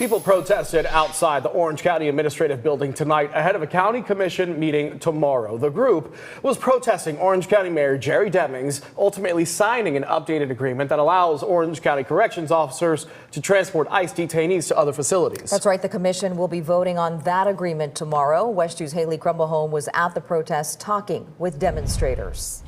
People protested outside the Orange County Administrative Building tonight ahead of a county commission meeting tomorrow. The group was protesting Orange County Mayor Jerry Demings ultimately signing an updated agreement that allows Orange County corrections officers to transport ICE detainees to other facilities. That's right. The commission will be voting on that agreement tomorrow. WESH 2's Haley Crumblehome was at the protest talking with demonstrators.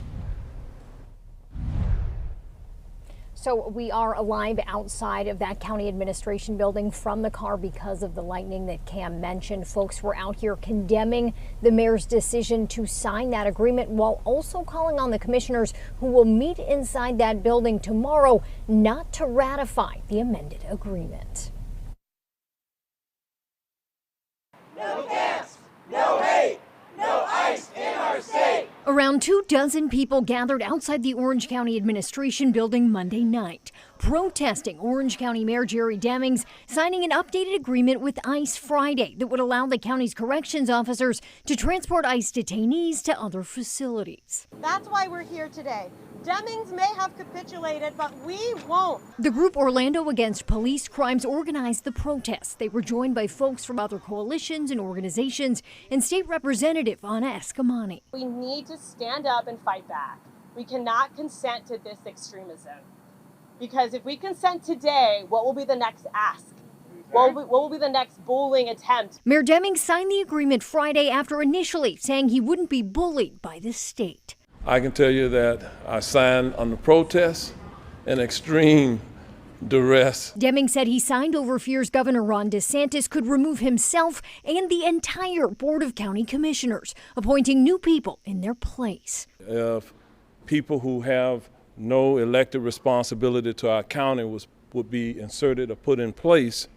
So we are alive outside of that county administration building from the car because of the lightning that Cam mentioned. Folks were out here condemning the mayor's decision to sign that agreement while also calling on the commissioners who will meet inside that building tomorrow not to ratify the amended agreement. No gas, no hate, no ICE in our state. Around 24 people gathered outside the Orange County Administration Building Monday night, protesting Orange County Mayor Jerry Demings signing an updated agreement with ICE Friday that would allow the county's corrections officers to transport ICE detainees to other facilities. That's why we're here today. Demings may have capitulated, but we won't. The group Orlando Against Police Crimes organized the protests. They were joined by folks from other coalitions and organizations and State Representative Anna Eskamani. We need to stand up and fight back. We cannot consent to this extremism. Because if we consent today, what will be the next ask? What will be the next bullying attempt? Mayor Demings signed the agreement Friday after initially saying he wouldn't be bullied by the state. I can tell you that I signed on the protest in extreme duress. Demings said he signed over fears Governor Ron DeSantis could remove himself and the entire Board of County Commissioners, appointing new people in their place. If people who have no elected responsibility to our county would be inserted or put in place,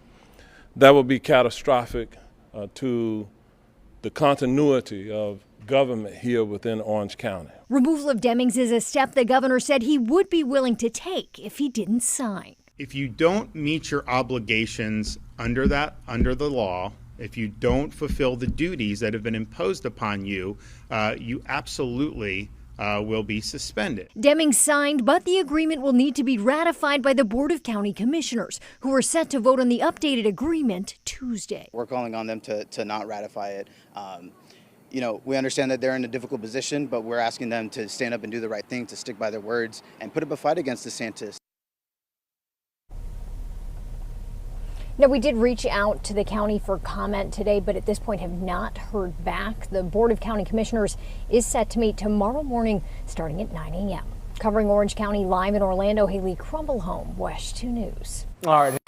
that would be catastrophic to the continuity of government here within Orange County. Removal of Demings is a step the governor said he would be willing to take if he didn't sign. If you don't meet your obligations under the law, if you don't fulfill the duties that have been imposed upon you, you absolutely will be suspended. Demings signed, but the agreement will need to be ratified by the Board of County Commissioners, who are set to vote on the updated agreement Tuesday. We're calling on them to not ratify it. You know, we understand that they're in a difficult position, but we're asking them to stand up and do the right thing, to stick by their words, and put up a fight against DeSantis. Now, we did reach out to the county for comment today, but at this point have not heard back. The Board of County Commissioners is set to meet tomorrow morning starting at 9 a.m. Covering Orange County live in Orlando, Haley Crumblehome, WESH 2 News. All right.